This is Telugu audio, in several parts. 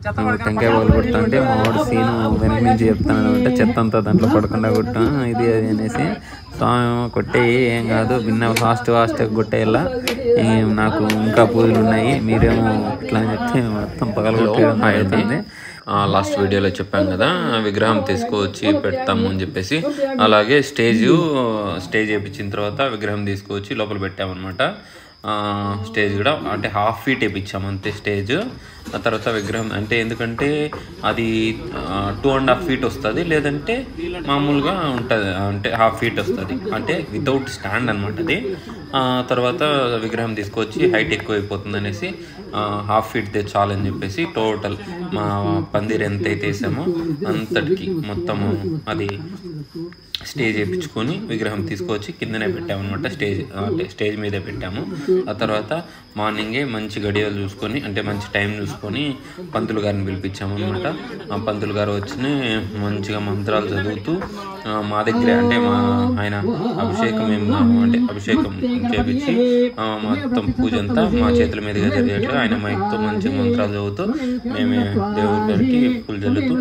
టెంకాయ పగలు కొడతా అంటే మా వాడు సీను వెనక నుంచి చెప్తాను అంటే చెత్త అంతా దాంట్లో పడకుండా కొట్టాం ఇది అది అనేసి. స్వామి కొట్టేయి ఏం కాదు భిన్న ఫాస్ట్ కొట్టేయాలా నాకు ఇంకా పూజలు ఉన్నాయి మీరేమో ఇట్లా అని చెప్తే మొత్తం పగలు కొట్టేది. లాస్ట్ వీడియోలో చెప్పాం కదా విగ్రహం తీసుకువచ్చి పెడతాము అని చెప్పేసి, అలాగే స్టేజ్ వేయించిన తర్వాత విగ్రహం తీసుకువచ్చి లోపల పెట్టామన్నమాట. స్టేజ్ కూడా అంటే హాఫ్ ఫీట్ వేయించాము అంతే స్టేజ్. ఆ తర్వాత విగ్రహం అంటే ఎందుకంటే అది 2.5 feet వస్తుంది, లేదంటే మామూలుగా ఉంటుంది అంటే హాఫ్ ఫీట్ వస్తుంది అంటే వితౌట్ స్టాండ్ అనమాట అది. తర్వాత విగ్రహం తీసుకొచ్చి హైట్ ఎక్కువ అయిపోతుంది అనేసి హాఫ్ ఫీట్ చాలని చెప్పేసి టోటల్ మా పందిరి ఎంతైతే వేసామో అంతటికి మొత్తము అది స్టేజ్ వేయించుకొని విగ్రహం తీసుకొచ్చి కిందనే పెట్టామన్నమాట. స్టేజ్ మీదే పెట్టాము. ఆ తర్వాత మార్నింగే మంచి గడియలు చూసుకొని అంటే మంచి టైం చూసుకొని పంతులు గారిని పిలిపించాము అనమాట. ఆ పంతులు గారు వచ్చి మంచిగా మంత్రాలు చదువుతూ మా దగ్గరే అంటే ఆయన అభిషేకం చేపించి మొత్తం పూజ అంతా మా చేతుల మీదుగా జరిగేట్లు ఆయన మైక్తో మంచిగా మంత్రాలు చదువుతూ మేమే దేవుడి గారికి పూలు చల్లుతూ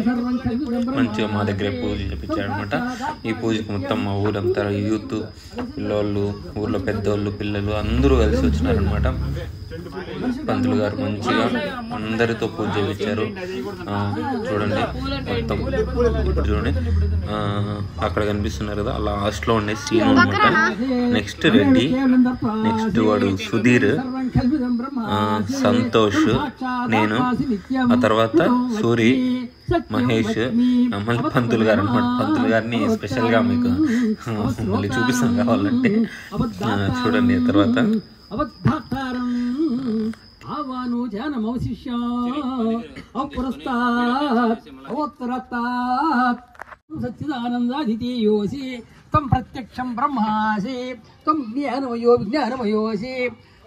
మంచిగా మా దగ్గరే పూజ చేపించారనమాట. ఈ పూజకు మొత్తం మా ఊరంతా యూత్ పిల్లోళ్ళు ఊర్లో పెద్దోళ్ళు పిల్లలు అందరూ కలిసి వచ్చినారనమాట. పంతులు గారు మంచిగా అందరితో పూజ చేయించారు. చూడండి మొత్తం ఇప్పుడు చూడండి అక్కడ కనిపిస్తున్నారు కదా లాస్ట్లో ఉండే సీన్ అనమాట. నెక్స్ట్ రెడ్డి, నెక్స్ట్ వాడు సుధీర్, సంతోష్, నేను, ఆ తర్వాత సూరి, మహేష్, మళ్ళీ పంతులు గారు అనమాట. పంతులు గారిని స్పెషల్గా మీకు మళ్ళీ చూపిస్తాం కావాలంటే చూడండి. తర్వాత సచ్చిదానందాదితీయోసి తం ప్రత్యక్షం బ్రహ్మాసి తం జ్ఞానమయోసి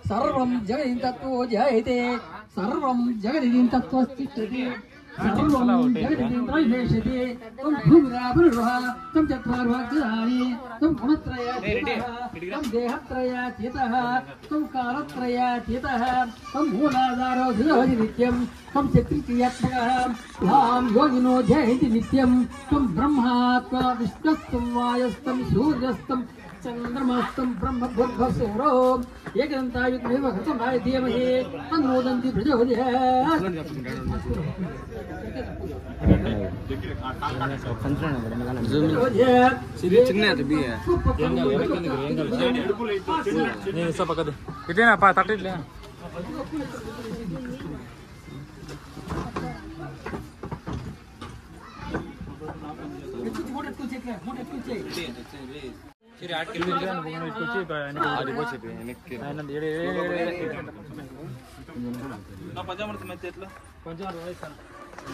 సర్వం జగదిం తత్వో జాయతే సర్వం జగదిం తత్వస్థిష్ఠతి సర్వం జగదిం త్రైవేషతే తం భూమిరాపురుః తం చత్వారోగ్యాని తం గుణత్రయాతీతః తం దేహత్రయాతీతః తం కాలత్రయాతీతః తం మూలాధారో ధియోజి నిత్యం తం చక్రియాత్మకః తాం యోగినో జయంతి నిత్యం తం బ్రహ్మాత్మా విష్ణుస్తం వాయస్తం సూర్యస్తం చంద్రమస్తం బ్రహ్మభూర్భస్వరో ఏకదంతాయుగ్మేవ ఘృతమాయ ధీమహి తన్నోదంతి ప్రచోదయాత్.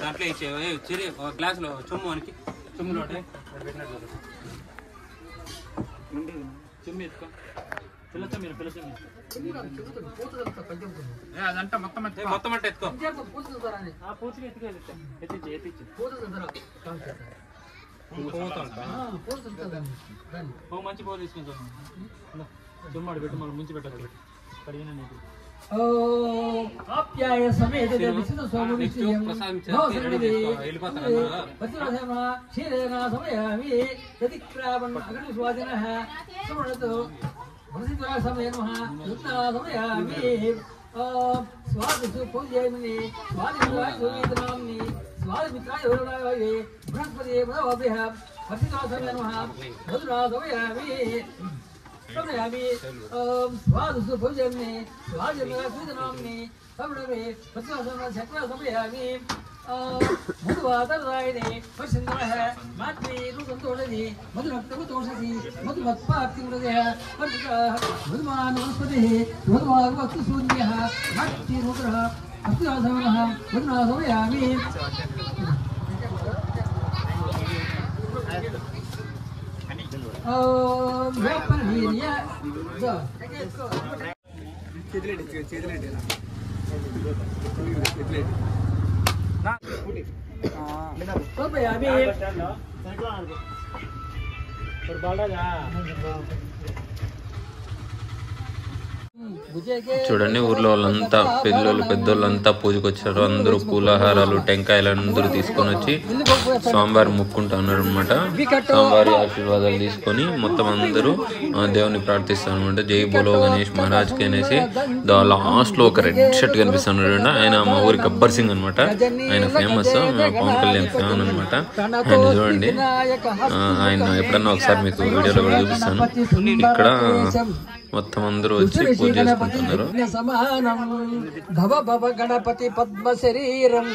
దాంట్లో చిరి గ్లాసులో చొమ్ము అనికి చొమ్ములో చెమ్ము ఎత్తుకో అదంతా మొత్తం అంటే ఎత్తుకో మంచి పోలు తీసుకుంటాం చెమ్మాడు పెట్టు మళ్ళీ ముంచి పెట్టాలి కడిగిన నీకు ఆప్యాయ సమేత విశుద్ధ స్వామి క్షీరేణ సమయామి ప్రతిక్రామన్ అగ్ని స్వాదినః సమరతో వసితురా సమయనః యుక్తా సమయామి స్వాదిసు పూజయామి స్వాదివాయ సుమిత్రామి స్వాదిమిత్రాయ వరుణాయ బృహస్పతి భవభ్యః వసితురా సమయనః మధురా సమయామి సమయామి స్వాదిసు పూజయామి స్వాదివాయ సుమిత్రామి సమరమే వసితురా చక్ర సమయామి మధువాదరాయనే వసింద్రః మాత్రే రూపంతోడది మధురక్తముతోషసి మధుమత్పార్తిమృదయః పంచకాః మధుమానవస్పతిః మధుమాగవస్తు సూర్యః నాట్య రూపః అస్యాసవనః మధునా సమయామి వేపనీయ చేతులేటి చూడండి ఊర్లో వాళ్ళంతా పిల్లలు పెద్దోళ్ళంతా పూజకు వచ్చారు. అందరూ పూలహారాలు టెంకాయలు అందరూ తీసుకొని వచ్చి స్వామివారి ముక్కుంటా ఉన్నారు అనమాట. స్వామివారి ఆశీర్వాదాలు తీసుకొని మొత్తం అందరూ దేవుని ప్రార్థిస్తారు అనమాట. జై బోలో గణేష్ మహారాజ్కి అనేసి లాస్ట్ లో ఒక రెడ్ షర్ట్ కనిపిస్తున్నాడు. ఆయన మా ఊరి గబ్బర్ సింగ్ అనమాట. ఆయన ఫేమస్, పవన్ కళ్యాణ్ ఫ్యాన్ అనమాట. ఆయన చూడండి, ఆయన ఎప్పుడన్నా ఒకసారి మీకు వీడియోలో కూడా చూపిస్తాను. ఇక్కడ మొత్తం అందరూ వచ్చి పూజ చేసుకుంటున్నారు. భవ భవ గణపతి పద్మ శరీరం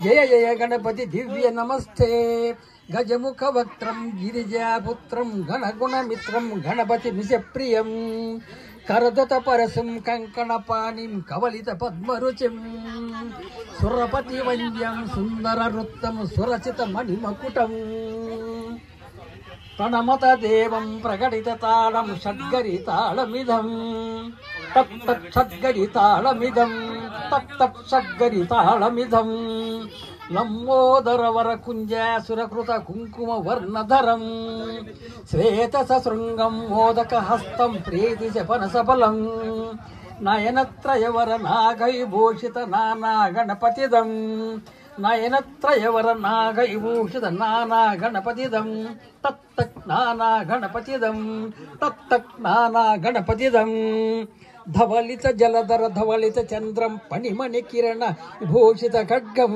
జయ జయ గణపతి దివ్య నమస్తే గజముఖ వక్త్రం గిరిజాపుత్రం గణగుణమిత్రం గణపతి నిజప్రియం కరదత పరశం కంకణపాణిం కవలిత పద్మరుచిం సురపతి వంద్యం సుందర వృత్తం సురచిత మణిమకుటం ప్రణమత దేవం ప్రకటిత తాళం షడ్గరి తాళమిదం తత్ షడ్గరి తాళమిదం తత్ షడ్గరి తాళమిదం లంబోదర వర కుంజాసురకృత కుంకుమ వర్ణధరం శ్వేత సశృంగం మోదక హస్తం ప్రీతి శపనసఫలం నయనత్రయవర నాగైభూషిత నానా గణపతిదం నయనత్రయవర నాగైభూషిత నానా గణపతిదం తత్తక్ నానా గణపతిదం తత్తక్ నానా గణపతిదం ధవలిత జలధర ధవలిత చంద్రం పణిమణి కిరణ విభూషిత ఖడ్గం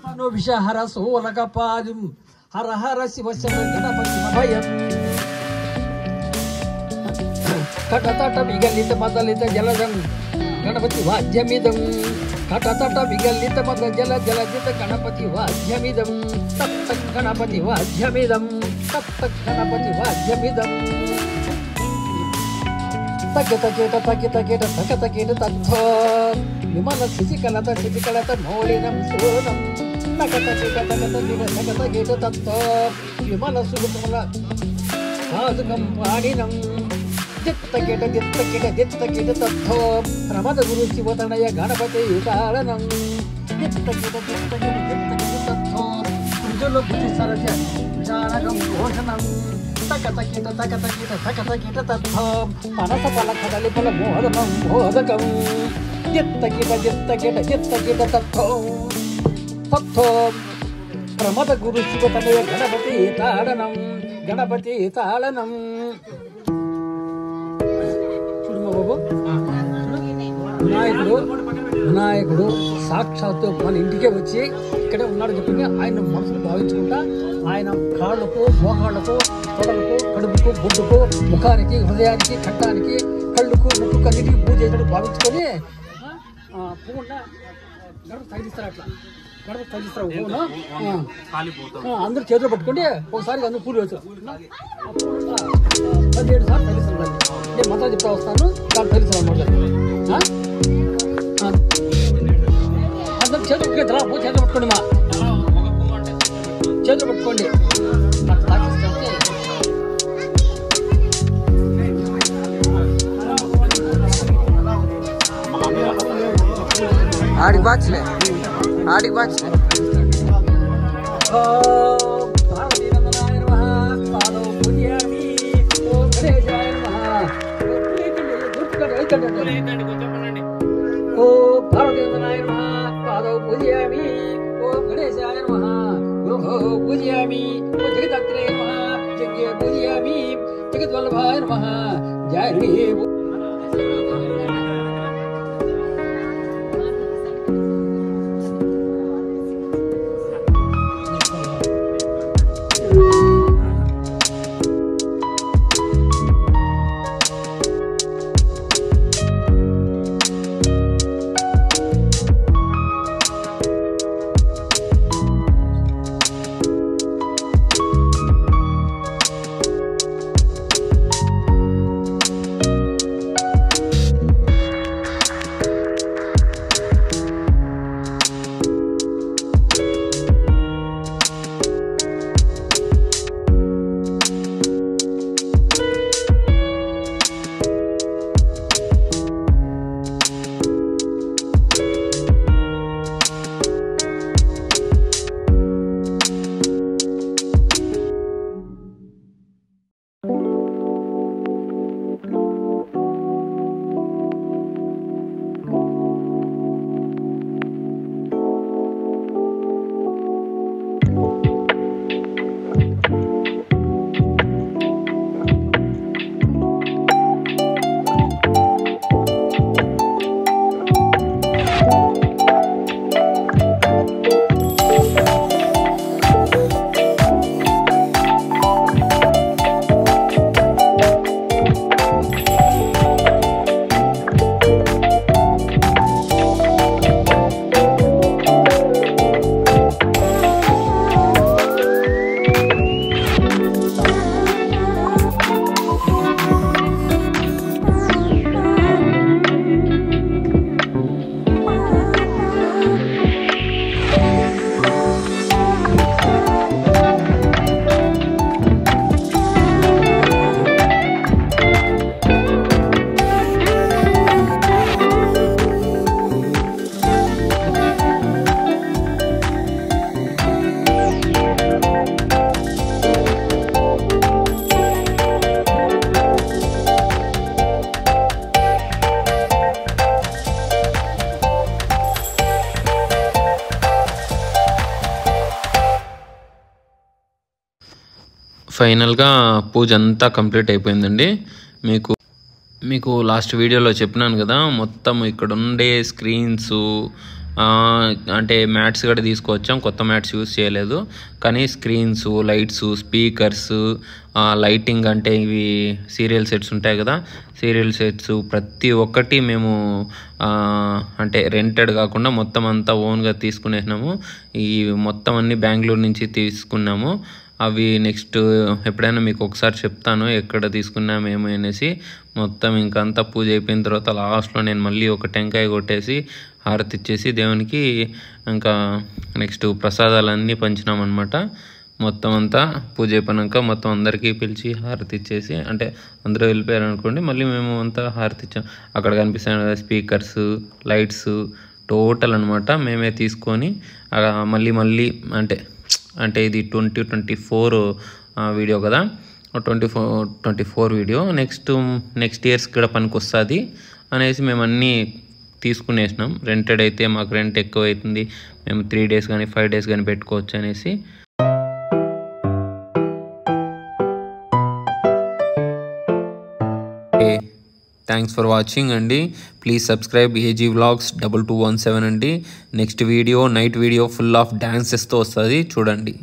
తను విషహర సోలక పాదం హర హర శివ శివ గణపతి భయం కటతట విగలిత మదలిత జలదం గణపతి వాద్యమిదం కటతట విగలిత మద జల జలజిత గణపతి వాద్యమిదం తత్త గణపతి వాద్యమిదం తత్త గణపతి వాద్యమిదం తగత కేట తగిత కేట తగత కేట తత్థో విమల శిశికలత శిశికలత మౌళినం సోనం తగత కేట తగత కేట తగత కేట తత్థో విమల సుగుమల సాధుకం పాణినం దిత్తకేట దిత్తకేట దిత్తకేట తత్థో ప్రమద గురు శివతనయ గణపతి కారణం దిత్తకేట దిత్తకేట దిత్తకేట తత్థో పుంజుల బుద్ధి సరస్య విచారకం ఘోషణం తకతకేట తకతకేట తకతకేట తత్థో మనస ఫల కదలి ఫల మోదకం మోదకం దిత్తకేట దిత్తకేట దిత్తకేట తత్థో తత్థో ప్రమద గురు శివతనయ గణపతి తాళనం గణపతి తాళనం. వినాయకుడు సాక్షాత్తు మన ఇంటికే వచ్చి ఇక్కడే ఉన్నాడు చెప్పి ఆయన మనసును భావించుకుంటా ఆయన కాళ్ళకు మోకాళ్ళకు తొడలకు కడుపుకు బొడ్డుకు ముఖానికి హృదయానికి కంఠానికి కళ్ళుకు ముక్కు కన్నిటికి పూజ చేసినట్టు భావించుకొని పూకుండా గడప తగిలిస్తారు. అట్లా గడప తగిలిస్తారు. అందరూ చేతులు పట్టుకుంటే ఒకసారి అందరూ పూలు వేస్తారు. 17 సార్లు తగిలిస్తారు. నేను మంత్రాలు చెప్తా వస్తాను, దాన్ని తగిలిస్తారు అన్నమాట. అందరూ చేతులు పట్టుకుంటే చేతులు పట్టుకోండి, మా చేతులు పట్టుకోండి. ఆడికి బాచ్లే ఆడికి బాచ్లే ఓ భారతీయ పాదవ పూజయామి ఓం గణేశాయ నమః గురుభో పూజయామి ఓ జగదగ్రయ నమః యజ్ఞ పూజయామి జగద్వల్లభాయ నమః జయ ఫైనల్గా పూజ అంతా కంప్లీట్ అయిపోయిందండి. మీకు లాస్ట్ వీడియోలో చెప్పినాను కదా, మొత్తం ఇక్కడ ఉండే స్క్రీన్స్ అంటే మ్యాట్స్ కూడా తీసుకొచ్చాం, కొత్త మ్యాట్స్ యూస్ చేయలేదు. కానీ స్క్రీన్స్, లైట్స్, స్పీకర్స్, లైటింగ్ అంటే ఇవి సీరియల్ సెట్స్ ఉంటాయి కదా, సీరియల్ సెట్స్ ప్రతి ఒక్కటి మేము అంటే రెంటెడ్ కాకుండా మొత్తం అంతా ఓన్గా తీసుకునేసినాము. ఈ మొత్తం అన్ని బెంగళూరు నుంచి తీసుకున్నాము. అవి నెక్స్ట్ ఎప్పుడైనా మీకు ఒకసారి చెప్తాను ఎక్కడ తీసుకున్నామేమో అనేసి. మొత్తం ఇంకంతా పూజ అయిపోయిన తర్వాత లాస్ట్లో నేను మళ్ళీ ఒక టెంకాయ కొట్టేసి హారతి ఇచ్చేసి దేవునికి ఇంకా నెక్స్ట్ ప్రసాదాలన్నీ పంచినామన్నమాట. మొత్తం అంతా పూజ అయిపోయినాక మొత్తం అందరికీ పిలిచి హారతి ఇచ్చేసి, అంటే అందరూ వెళ్ళిపోయారు అనుకోండి, మళ్ళీ మేము అంతా హారతి ఇచ్చాం. అక్కడ కనిపిస్తాను కదా స్పీకర్స్, లైట్స్ టోటల్ అనమాట మేమే తీసుకొని మళ్ళీ అంటే ఇది 2024 వీడియో కదా, 24 వీడియో నెక్స్ట్ ఇయర్స్ కూడా పనికి వస్తుంది అనేసి మేము అన్నీ తీసుకునేసినాం. రెంటెడ్ అయితే మాకు రెంట్ ఎక్కువ అవుతుంది, మేము 3 days కానీ 5 days కానీ పెట్టుకోవచ్చు అనేసి. థ్యాంక్స్ ఫర్ వాచింగ్ అండి. ప్లీజ్ సబ్స్క్రైబ్ AG Vlogs 2217 అండి. Next video night video full of డాన్సెస్తో వస్తుంది, చూడండి.